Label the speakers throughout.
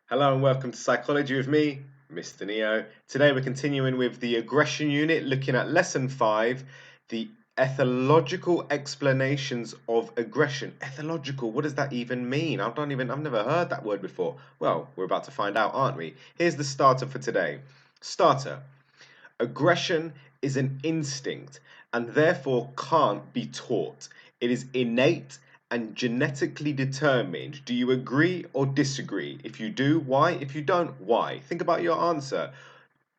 Speaker 1: Hello and welcome to Psychology with me, Mr. Neo. Today we're continuing with the aggression unit, looking at lesson 5, the ethological explanations of aggression. Ethological, what does that even mean? I've never heard that word before. Well, we're about to find out, aren't we? Here's the starter for today. Starter. Aggression is an instinct and therefore can't be taught. It is innate and genetically determined. Do you agree or disagree? If you do, why? If you don't, why? Think about your answer.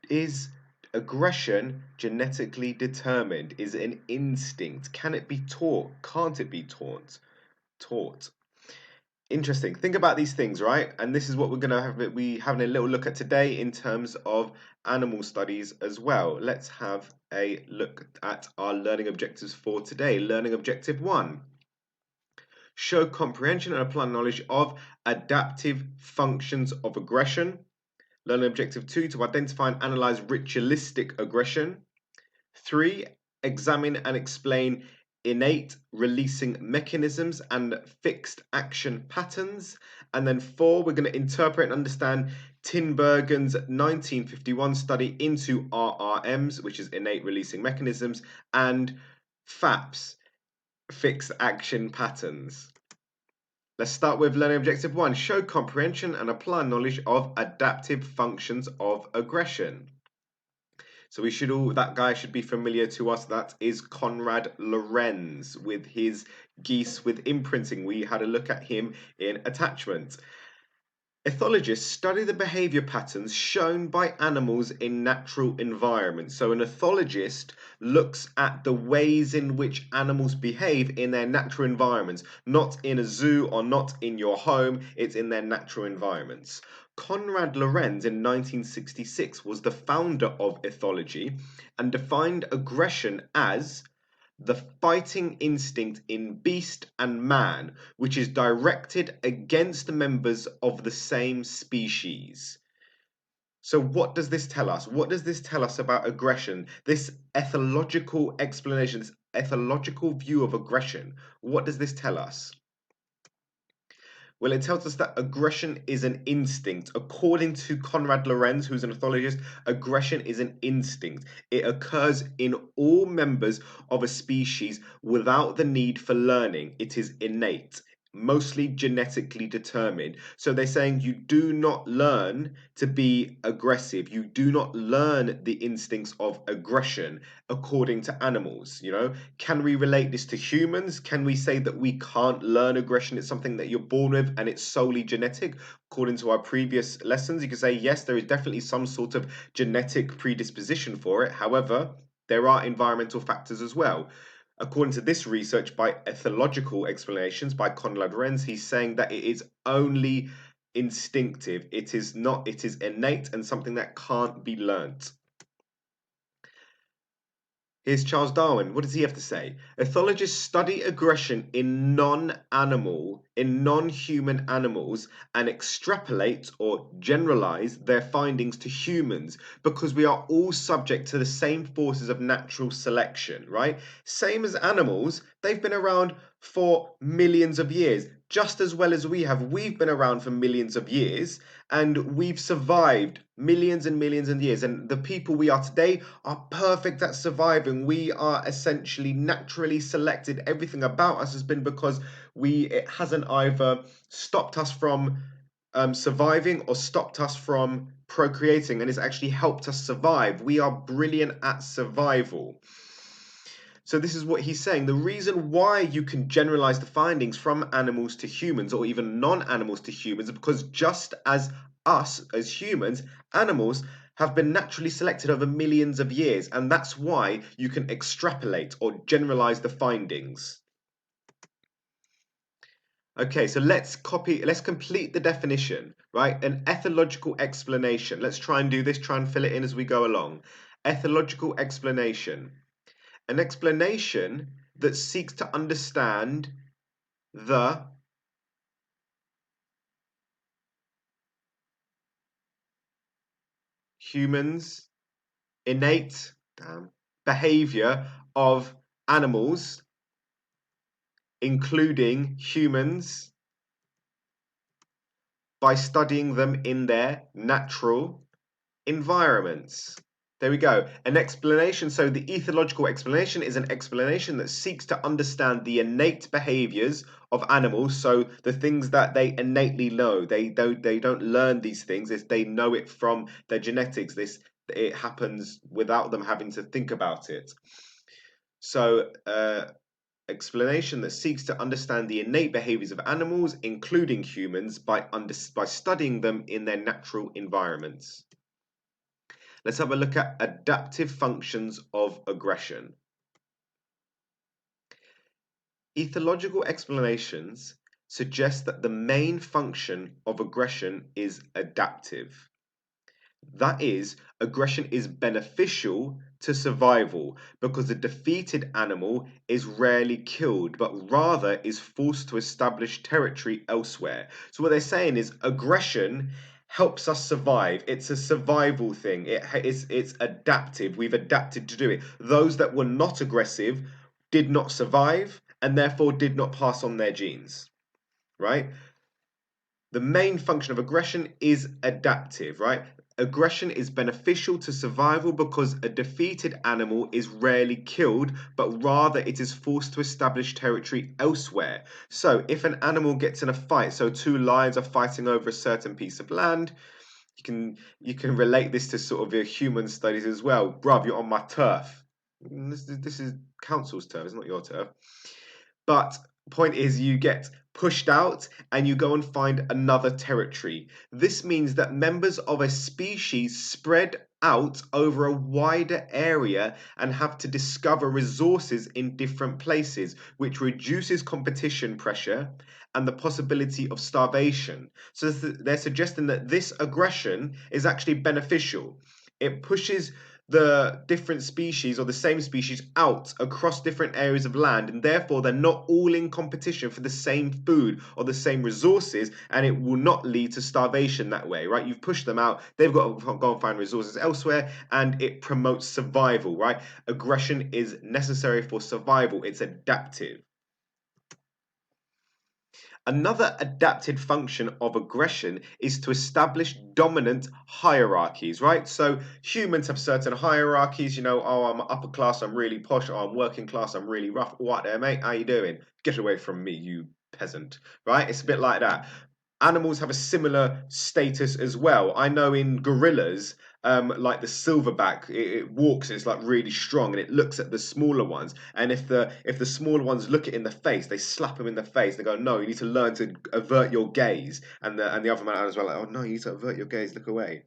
Speaker 1: Is aggression genetically determined? Is it an instinct? Can it be taught? Can't it be taught? Taught. Interesting. Think about these things, right? And this is what we're gonna have. We having a little look at today in terms of animal studies as well. Let's have a look at our learning objectives for today. Learning objective 1. Show comprehension and apply knowledge of adaptive functions of aggression. Learning objective 2, to identify and analyze ritualistic aggression. 3, examine and explain innate releasing mechanisms and fixed action patterns. And then 4, we're going to interpret and understand Tinbergen's 1951 study into RRMs, which is innate releasing mechanisms, and FAPs, fixed action patterns. Let's start with learning objective 1. Show comprehension and apply knowledge of adaptive functions of aggression. So that guy should be familiar to us. That is Konrad Lorenz with his geese with imprinting. We had a look at him in attachment. Ethologists study the behavior patterns shown by animals in natural environments. So an ethologist looks at the ways in which animals behave in their natural environments, not in a zoo or not in your home, it's in their natural environments. Konrad Lorenz in 1966 was the founder of ethology and defined aggression as the fighting instinct in beast and man, which is directed against the members of the same species. So what does this tell us? What does this tell us about aggression? This ethological explanation, this ethological view of aggression, what does this tell us? Well, it tells us that aggression is an instinct. According to Konrad Lorenz, who's an ethologist, aggression is an instinct. It occurs in all members of a species without the need for learning. It is innate, mostly genetically determined. So they're saying you do not learn to be aggressive. You do not learn the instincts of aggression according to animals. Can we relate this to humans? Can we say that we can't learn aggression? It's something that you're born with and it's solely genetic. According to our previous lessons, you can say yes, there is definitely some sort of genetic predisposition for it. However, there are environmental factors as well. According to this research by Ethological Explanations by Konrad Lorenz, he's saying that it is only instinctive. It is not, it is innate and something that can't be learnt. Here's Charles Darwin. What does he have to say? Ethologists study aggression in non-human animals and extrapolate or generalize their findings to humans because we are all subject to the same forces of natural selection, right? Same as animals, they've been around for millions of years. Just as well as we have, we've been around for millions of years and we've survived millions and millions of years. And the people we are today are perfect at surviving. We are essentially naturally selected. Everything about us has been because it hasn't either stopped us from surviving or stopped us from procreating, and it's actually helped us survive. We are brilliant at survival. So this is what he's saying. The reason why you can generalize the findings from animals to humans or even non-animals to humans is because just as us as humans, animals have been naturally selected over millions of years, and that's why you can extrapolate or generalize the findings. Okay, so let's complete the definition, right? An ethological explanation. Let's try and do this, try and fill it in as we go along. Ethological explanation. An explanation that seeks to understand the humans' innate behavior of animals, including humans, by studying them in their natural environments. There we go. An explanation. So the ethological explanation is an explanation that seeks to understand the innate behaviors of animals. So the things that they innately know. They don't learn these things. They know it from their genetics. It happens without them having to think about it. So explanation that seeks to understand the innate behaviors of animals, including humans, by studying them in their natural environments. Let's have a look at adaptive functions of aggression. Ethological explanations suggest that the main function of aggression is adaptive. That is, aggression is beneficial to survival because a defeated animal is rarely killed, but rather is forced to establish territory elsewhere. So what they're saying is aggression helps us survive. It's a survival thing. It's adaptive. We've adapted to do it. Those that were not aggressive did not survive and therefore did not pass on their genes, right? The main function of aggression is adaptive, right? Aggression is beneficial to survival because a defeated animal is rarely killed, but rather it is forced to establish territory elsewhere. So if an animal gets in a fight, so two lions are fighting over a certain piece of land, you can relate this to sort of your human studies as well. Bruv, you're on my turf. This is council's turf, it's not your turf. But point is, you get pushed out and you go and find another territory. This means that members of a species spread out over a wider area and have to discover resources in different places, which reduces competition pressure and the possibility of starvation. So they're suggesting that this aggression is actually beneficial. It pushes the different species or the same species out across different areas of land, and therefore they're not all in competition for the same food or the same resources, and it will not lead to starvation that way, right? You've pushed them out, they've got to go and find resources elsewhere, and it promotes survival, right? Aggression is necessary for survival, it's adaptive. Another adapted function of aggression is to establish dominant hierarchies, right? So humans have certain hierarchies, oh, I'm upper class, I'm really posh, oh, I'm working class, I'm really rough. What there, mate? How you doing? Get away from me, you peasant, right? It's a bit like that. Animals have a similar status as well. I know in gorillas, like the silverback, it walks and it's like really strong, and it looks at the smaller ones. And if the smaller ones look it in the face, they slap them in the face. They go, "No, you need to learn to avert your gaze." And the other man as well, like, "Oh no, you need to avert your gaze. Look away."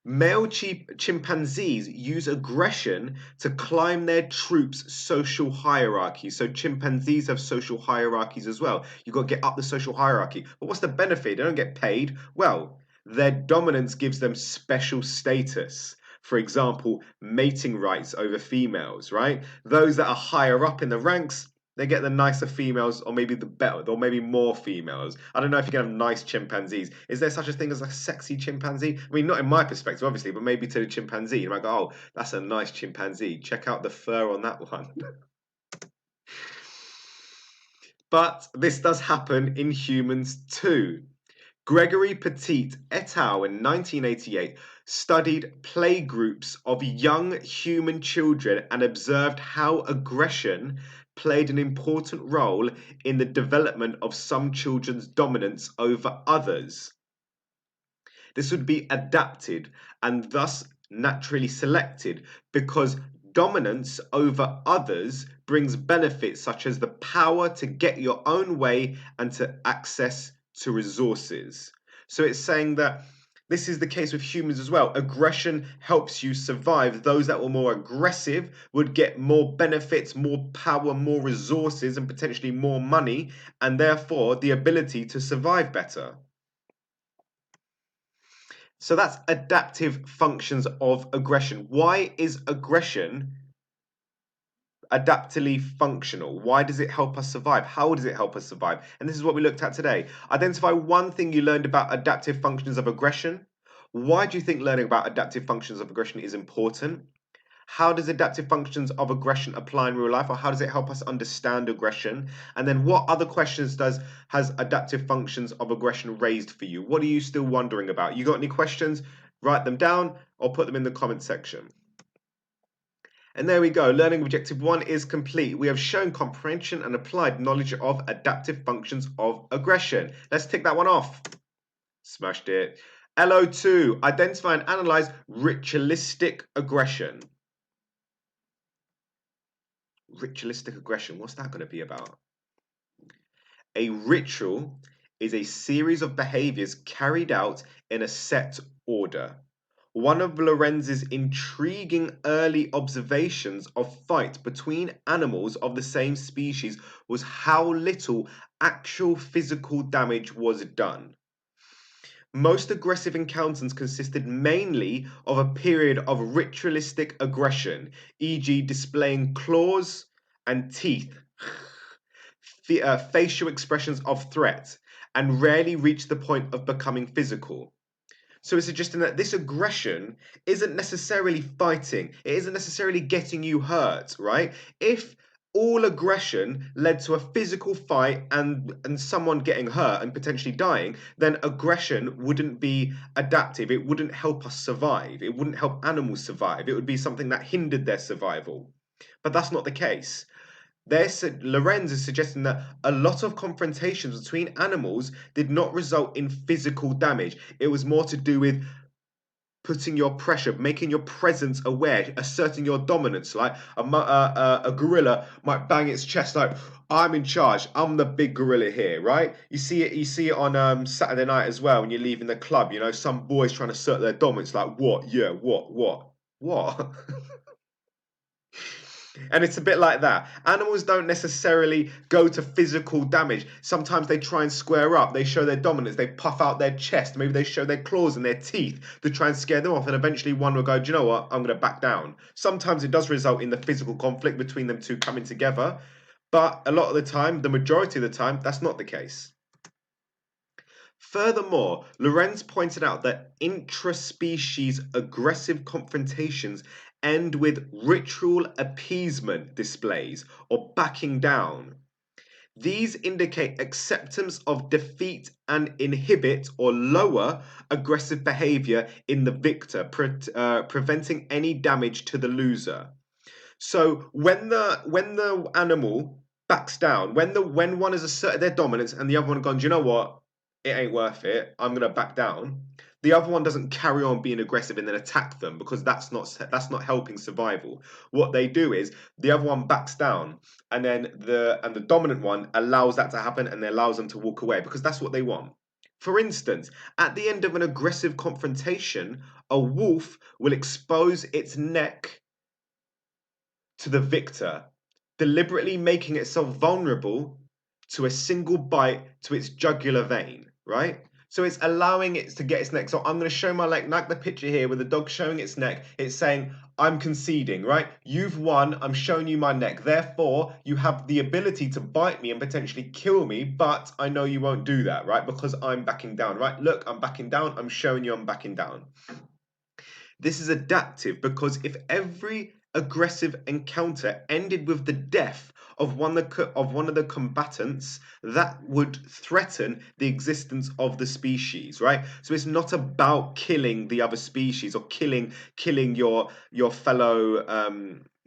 Speaker 1: Male chimpanzees use aggression to climb their troops' social hierarchy. So chimpanzees have social hierarchies as well. You've got to get up the social hierarchy. But what's the benefit? They don't get paid. Well, their dominance gives them special status. For example, mating rights over females, right? Those that are higher up in the ranks, they get the nicer females, or maybe the better, or maybe more females. I don't know if you can have nice chimpanzees. Is there such a thing as a sexy chimpanzee? I mean, not in my perspective, obviously, but maybe to the chimpanzee. You might go, "Oh, that's a nice chimpanzee. Check out the fur on that one." But this does happen in humans too. Gregory Petit et al. In 1988 studied playgroups of young human children and observed how aggression played an important role in the development of some children's dominance over others. This would be adapted and thus naturally selected because dominance over others brings benefits such as the power to get your own way and to access to resources. So it's saying that this is the case with humans as well. Aggression helps you survive. Those that were more aggressive would get more benefits, more power, more resources, and potentially more money, and therefore the ability to survive better. So that's adaptive functions of aggression. Why is aggression adaptively functional? Why does it help us survive? How does it help us survive? And this is what we looked at today. Identify one thing you learned about adaptive functions of aggression. Why do you think learning about adaptive functions of aggression is important? How does adaptive functions of aggression apply in real life, or how does it help us understand aggression? And then what other questions has adaptive functions of aggression raised for you? What are you still wondering about? You got any questions? Write them down or put them in the comment section. And there we go. Learning objective 1 is complete. We have shown comprehension and applied knowledge of adaptive functions of aggression. Let's tick that one off. Smashed it. LO2, identify and analyze ritualistic aggression. Ritualistic aggression, what's that going to be about? A ritual is a series of behaviors carried out in a set order. One of Lorenz's intriguing early observations of fight between animals of the same species was how little actual physical damage was done. Most aggressive encounters consisted mainly of a period of ritualistic aggression, e.g., displaying claws and teeth, facial expressions of threat, and rarely reached the point of becoming physical. So it's suggesting that this aggression isn't necessarily fighting, it isn't necessarily getting you hurt, right? If all aggression led to a physical fight and someone getting hurt and potentially dying, then aggression wouldn't be adaptive. It wouldn't help us survive. It wouldn't help animals survive. It would be something that hindered their survival. But that's not the case. Lorenz is suggesting that a lot of confrontations between animals did not result in physical damage. It was more to do with putting your pressure, making your presence aware, asserting your dominance. Like a gorilla might bang its chest like, "I'm in charge. I'm the big gorilla here," right? You see it. You see it on Saturday night as well when you're leaving the club. You know, some boys trying to assert their dominance. Like, what? Yeah, what? And it's a bit like that. Animals don't necessarily go to physical damage. Sometimes they try and square up. They show their dominance. They puff out their chest. Maybe they show their claws and their teeth to try and scare them off. And eventually one will go, "Do you know what? I'm going to back down." Sometimes it does result in the physical conflict between them two coming together. But a lot of the time, the majority of the time, that's not the case. Furthermore, Lorenz pointed out that intraspecies aggressive confrontations end with ritual appeasement displays or backing down. These indicate acceptance of defeat and inhibit or lower aggressive behavior in the victor, preventing any damage to the loser. So when the animal backs down, when one has asserted their dominance and the other one gone, "Do you know what? It ain't worth it. I'm gonna back down." The other one doesn't carry on being aggressive and then attack them because that's not helping survival. What they do is the other one backs down, and then the dominant one allows that to happen and allows them to walk away because that's what they want. For instance, at the end of an aggressive confrontation, a wolf will expose its neck to the victor, deliberately making itself vulnerable to a single bite to its jugular vein, right? So it's allowing it to get its neck. So I'm going to show my leg, like the picture here with the dog showing its neck. It's saying, "I'm conceding, right? You've won. I'm showing you my neck. Therefore, you have the ability to bite me and potentially kill me, but I know you won't do that, right? Because I'm backing down, right? Look, I'm backing down. I'm showing you I'm backing down." This is adaptive because if every aggressive encounter ended with the death of one of the combatants, that would threaten the existence of the species, right? So it's not about killing the other species or killing your fellow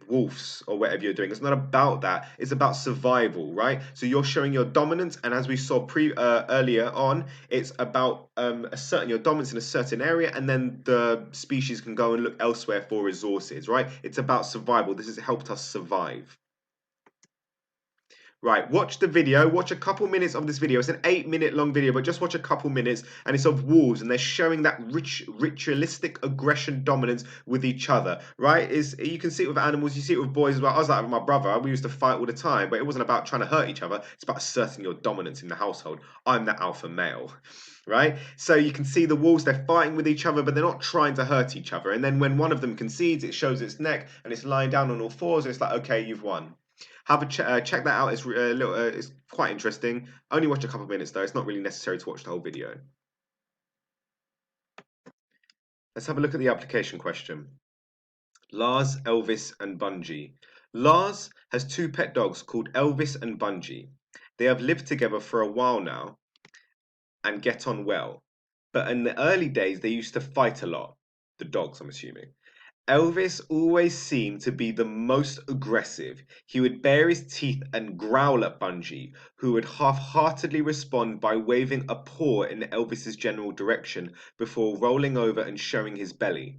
Speaker 1: wolves or whatever you're doing. It's not about that. It's about survival, right? So you're showing your dominance, and as we saw earlier on, it's about asserting your dominance in a certain area, and then the species can go and look elsewhere for resources, right? It's about survival. This has helped us survive. Right, watch the video, watch a couple minutes of this video. It's an 8-minute long video, but just watch a couple minutes, and it's of wolves, and they're showing that ritualistic aggression dominance with each other, right? You can see it with animals, you see it with boys as well. I was like with my brother, we used to fight all the time, but it wasn't about trying to hurt each other, it's about asserting your dominance in the household. I'm the alpha male. Right? So you can see the wolves, they're fighting with each other, but they're not trying to hurt each other. And then when one of them concedes, it shows its neck, and it's lying down on all fours, and it's like, okay, you've won. Have a check that out. It's it's quite interesting. Only watch a couple of minutes though. It's not really necessary to watch the whole video. Let's have a look at the application question. Lars, Elvis, and Bungie. Lars has two pet dogs called Elvis and Bungie. They have lived together for a while now and get on well. But in the early days, they used to fight a lot. The dogs, I'm assuming. Elvis always seemed to be the most aggressive. He would bare his teeth and growl at Bungie, who would half-heartedly respond by waving a paw in Elvis's general direction before rolling over and showing his belly.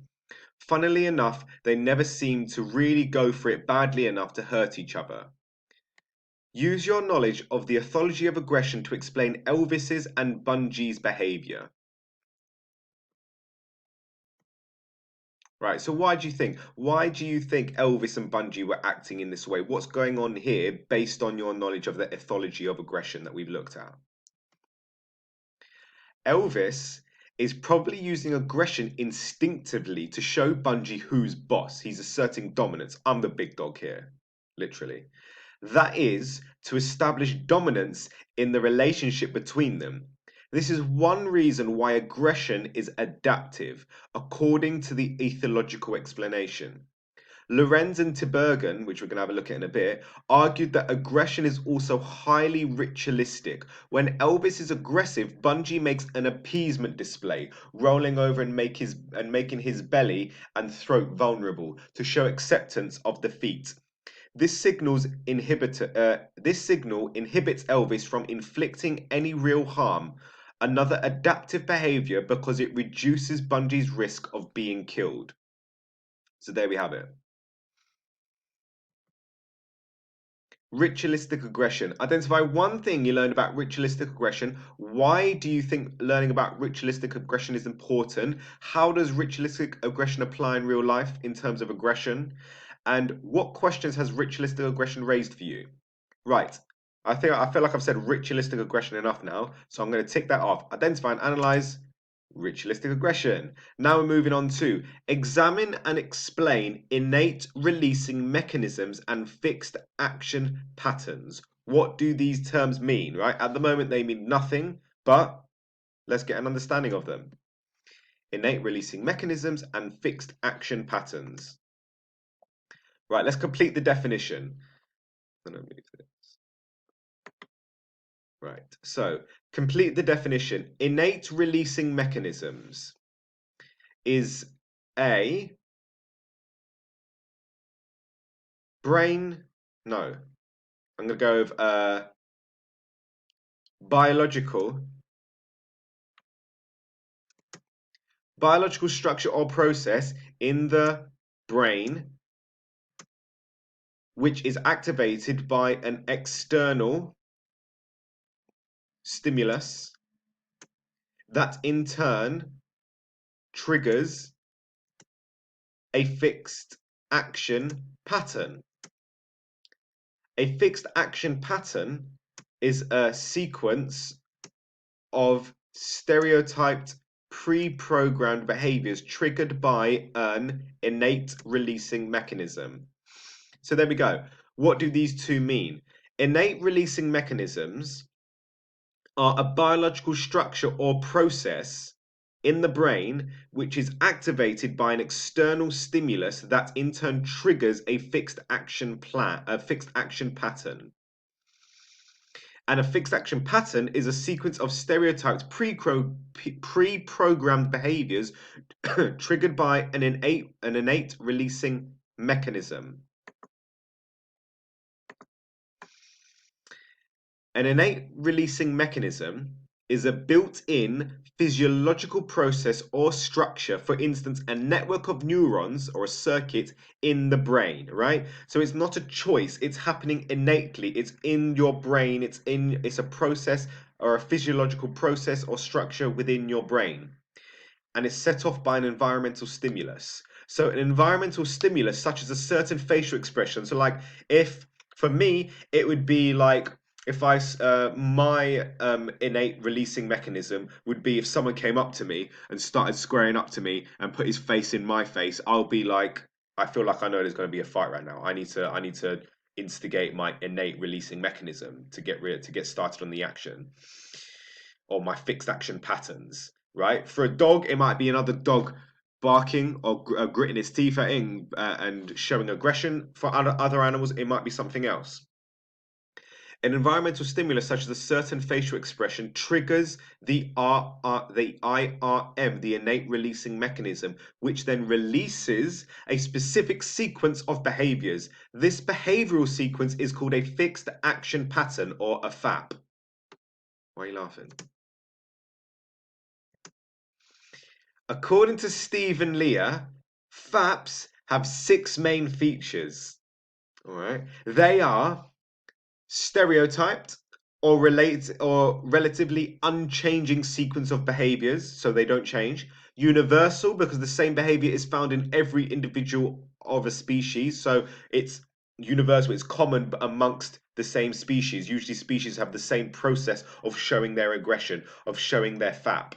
Speaker 1: Funnily enough, they never seemed to really go for it badly enough to hurt each other. Use your knowledge of the ethology of aggression to explain Elvis's and Bungie's behavior. Right, so why do you think? Why do you think Elvis and Bungie were acting in this way? What's going on here based on your knowledge of the ethology of aggression that we've looked at? Elvis is probably using aggression instinctively to show Bungie who's boss. He's asserting dominance. I'm the big dog here, literally. That is to establish dominance in the relationship between them. This is one reason why aggression is adaptive, according to the ethological explanation. Lorenz and Tibergen, which we're going to have a look at in a bit, argued that aggression is also highly ritualistic. When Elvis is aggressive, Bungie makes an appeasement display, rolling over and making his belly and throat vulnerable to show acceptance of defeat. This signal inhibits Elvis from inflicting any real harm, another adaptive behavior because it reduces Bungie's risk of being killed. So there we have it. Ritualistic aggression. Identify one thing you learned about ritualistic aggression. Why do you think learning about ritualistic aggression is important? How does ritualistic aggression apply in real life in terms of aggression? And what questions has ritualistic aggression raised for you? Right. I feel like I've said ritualistic aggression enough now, so I'm going to tick that off. Identify and analyze ritualistic aggression. Now we're moving on to examine and explain innate releasing mechanisms and fixed action patterns. What do these terms mean, right? At the moment, they mean nothing, but let's get an understanding of them. Innate releasing mechanisms and fixed action patterns. Right, let's complete the definition. Right, so complete the definition. Innate releasing mechanisms is a brain, no, I'm going to go with biological structure or process in the brain which is activated by an external stimulus that in turn triggers a fixed action pattern. A fixed action pattern is a sequence of stereotyped pre-programmed behaviors triggered by an innate releasing mechanism. So there we go. What do these two mean? Innate releasing mechanisms are a biological structure or process in the brain which is activated by an external stimulus that in turn triggers a fixed action pattern. And a fixed action pattern is a sequence of stereotyped pre-programmed behaviors triggered by an innate releasing mechanism. An innate releasing mechanism is a built-in physiological process or structure, for instance, a network of neurons or a circuit in the brain, right? So it's not a choice, it's happening innately, it's in your brain, it's a process or a physiological process or structure within your brain. And it's set off by an environmental stimulus. So an environmental stimulus such as a certain facial expression. So like if, for me, it would be like, if my innate releasing mechanism would be if someone came up to me and started squaring up to me and put his face in my face, I'll be like, I feel like I know there's going to be a fight right now. I need to instigate my innate releasing mechanism to get started on the action, or my fixed action patterns. Right? For a dog, it might be another dog barking or gritting its teeth at it and showing aggression. For other animals, it might be something else. An environmental stimulus such as a certain facial expression triggers the IRM, the innate releasing mechanism, which then releases a specific sequence of behaviors. This behavioral sequence is called a fixed action pattern, or a FAP. Why are you laughing? According to Steve and Leah, FAPs have 6 main features. All right, they are stereotyped or relatively unchanging sequence of behaviors, so they don't change. Universal, because the same behavior is found in every individual of a species, so it's universal, it's common amongst the same species. Usually species have the same process of showing their aggression, of showing their FAP.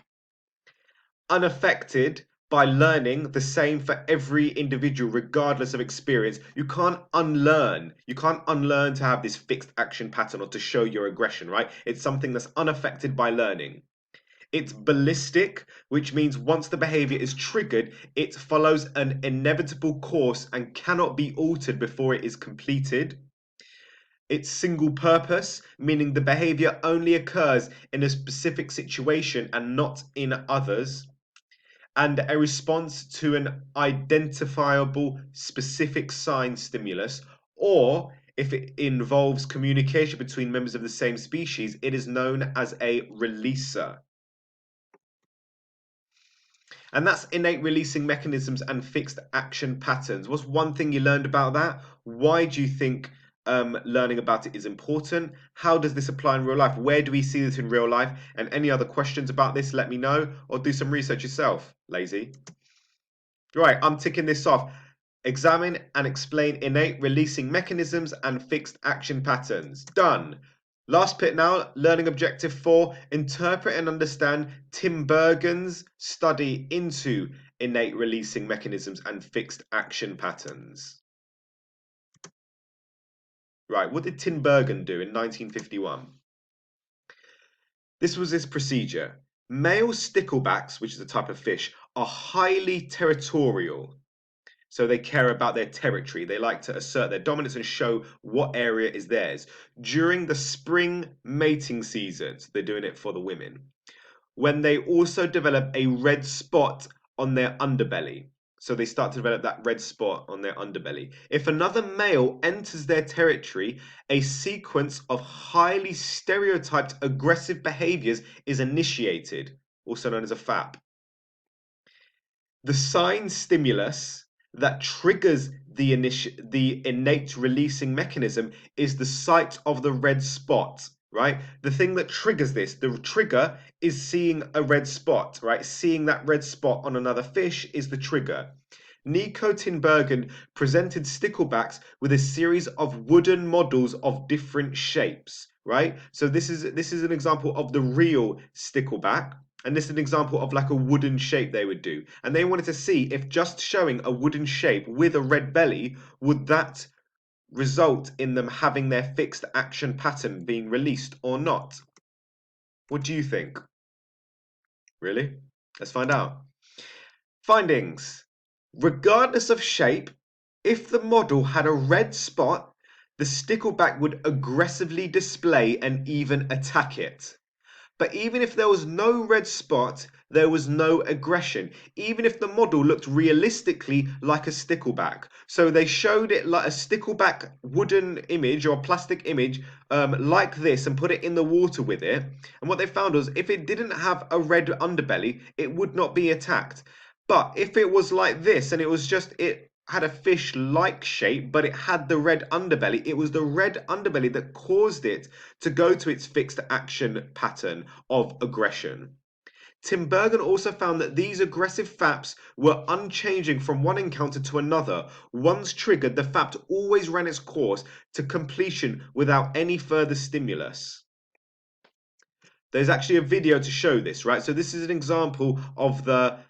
Speaker 1: Unaffected by learning, the same for every individual regardless of experience. You can't unlearn to have this fixed action pattern or to show your aggression, right? It's something that's unaffected by learning. It's ballistic, which means once the behavior is triggered, it follows an inevitable course and cannot be altered before it is completed. It's single purpose, meaning the behavior only occurs in a specific situation and not in others. And a response to an identifiable specific sign stimulus, or if it involves communication between members of the same species, it is known as a releaser. And that's innate releasing mechanisms and fixed action patterns. What's one thing you learned about that? Why do you think learning about it is important? How does this apply in real life? Where do we see this in real life? And any other questions about this, let me know, or do some research yourself, lazy. Right, I'm ticking this off. Examine and explain innate releasing mechanisms and fixed action patterns. Done. Last bit now, learning objective 4, interpret and understand Tinbergen's study into innate releasing mechanisms and fixed action patterns. Right, what did Tinbergen do in 1951? This was his procedure. Male sticklebacks, which is a type of fish, are highly territorial. So they care about their territory. They like to assert their dominance and show what area is theirs. During the spring mating season, so they're doing it for the women, when they also develop a red spot on their underbelly. So they start to develop that red spot on their underbelly. If another male enters their territory, a sequence of highly stereotyped aggressive behaviors is initiated, also known as a FAP. The sign stimulus that triggers the innate releasing mechanism is the sight of the red spot, right? The thing that triggers this, the trigger is seeing a red spot, right? Seeing that red spot on another fish is the trigger. Nico Tinbergen presented sticklebacks with a series of wooden models of different shapes, right? So this is an example of the real stickleback. And this is an example of like a wooden shape they would do. And they wanted to see if just showing a wooden shape with a red belly, would that result in them having their fixed action pattern being released or not? What do you think? Really? Let's find out. Findings. Regardless of shape, if the model had a red spot, the stickleback would aggressively display and even attack it. But even if there was no red spot, there was no aggression, even if the model looked realistically like a stickleback. So they showed it like a stickleback wooden image or plastic image like this and put it in the water with it. And what they found was if it didn't have a red underbelly, it would not be attacked. But if it was like this and it had a fish-like shape, but it had the red underbelly. It was the red underbelly that caused it to go to its fixed action pattern of aggression. Tinbergen also found that these aggressive FAPs were unchanging from one encounter to another. Once triggered, the FAP always ran its course to completion without any further stimulus. There's actually a video to show this, right? So this is an example of the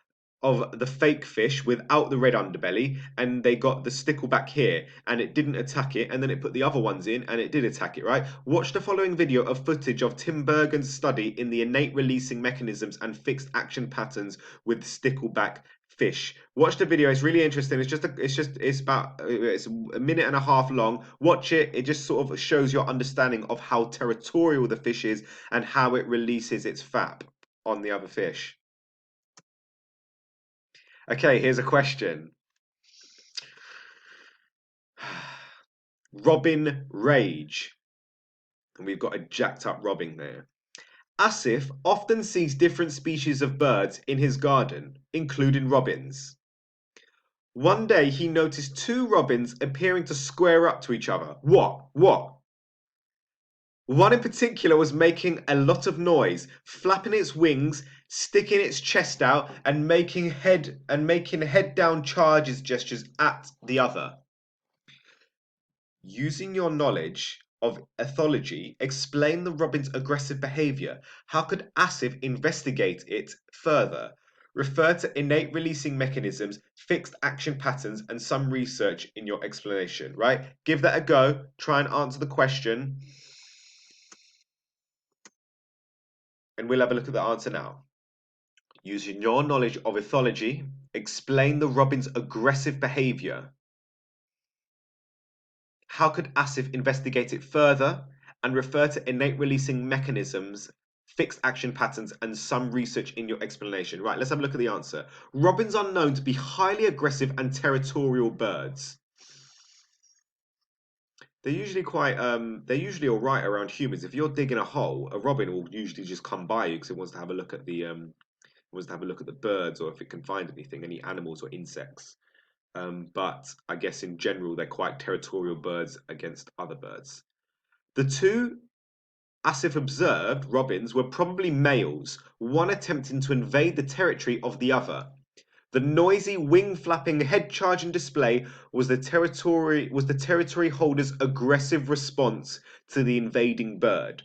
Speaker 1: of the fake fish without the red underbelly, and they got the stickleback here, and it didn't attack it, and then it put the other ones in, and it did attack it, right? Watch the following video of footage of Tim Bergen's study in the innate releasing mechanisms and fixed action patterns with stickleback fish. Watch the video; it's really interesting. It's a minute and a half long. Watch it; it just sort of shows your understanding of how territorial the fish is and how it releases its FAP on the other fish. Okay, here's a question. Robin rage. And we've got a jacked up robin there. Asif often sees different species of birds in his garden, including robins. One day he noticed two robins appearing to square up to each other. What? One in particular was making a lot of noise, flapping its wings, sticking its chest out, and making head down charges gestures at the other. Using your knowledge of ethology, explain the robin's aggressive behavior. How could Asif investigate it further? Refer to innate releasing mechanisms, fixed action patterns, and some research in your explanation, right? Give that a go. Try and answer the question. And we'll have a look at the answer now. Using your knowledge of ethology, explain the robin's aggressive behavior. How could Asif investigate it further? And refer to innate releasing mechanisms, fixed action patterns, and some research in your explanation. Right, let's have a look at the answer. Robins are known to be highly aggressive and territorial birds. They're usually they're usually all right around humans. If you're digging a hole, a robin will usually just come by you because it wants to have a look at the birds, or if it can find anything, any animals or insects. But I guess in general they're quite territorial birds against other birds. The two Asif observed robins were probably males, one attempting to invade the territory of the other. The noisy wing flapping head charging display was the territory holder's aggressive response to the invading bird.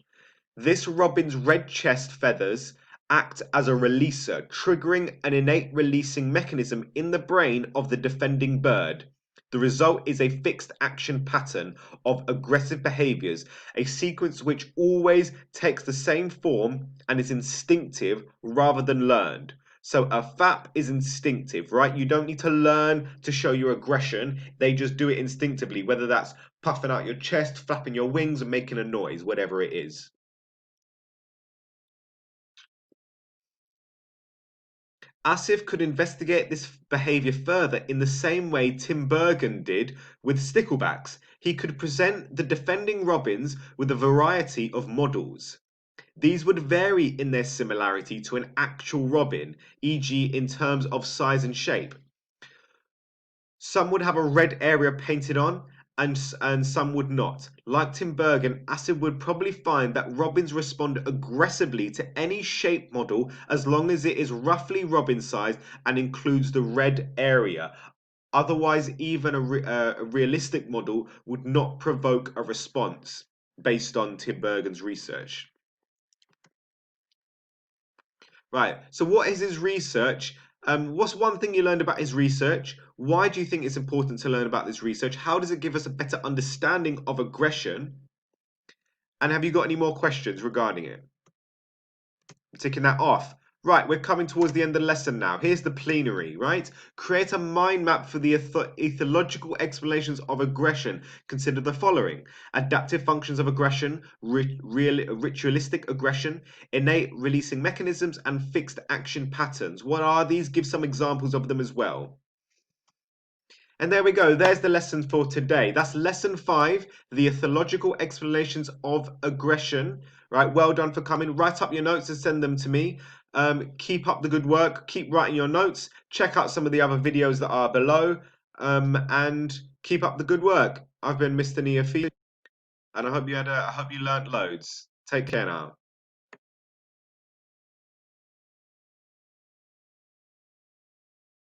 Speaker 1: This robin's red chest feathers act as a releaser, triggering an innate releasing mechanism in the brain of the defending bird. The result is a fixed action pattern of aggressive behaviors, a sequence which always takes the same form and is instinctive rather than learned. So a FAP is instinctive, right? You don't need to learn to show your aggression. They just do it instinctively, whether that's puffing out your chest, flapping your wings, and making a noise, whatever it is. Asif could investigate this behavior further in the same way Tim Bergen did with sticklebacks. He could present the defending robins with a variety of models. These would vary in their similarity to an actual robin, e.g. in terms of size and shape. Some would have a red area painted on, and some would not. Like Tim Bergen, Asif would probably find that robins respond aggressively to any shape model as long as it is roughly robin size and includes the red area. Otherwise, even a realistic model would not provoke a response based on Tim Bergen's research. Right, so what is his research? What's one thing you learned about his research? Why do you think it's important to learn about this research? How does it give us a better understanding of aggression? And have you got any more questions regarding it? I'm ticking that off. Right, we're coming towards the end of the lesson now. Here's the plenary, right? Create a mind map for the ethological explanations of aggression. Consider the following: adaptive functions of aggression, ritualistic aggression, innate releasing mechanisms, and fixed action patterns. What are these? Give some examples of them as well. And there we go. There's the lesson for today. That's lesson 5, the ethological explanations of aggression. Right, well done for coming. Write up your notes and send them to me. Keep up the good work. Keep writing your notes. Check out some of the other videos that are below. And keep up the good work. I've been Mr. Neophil, and I hope you learned loads. Take care now.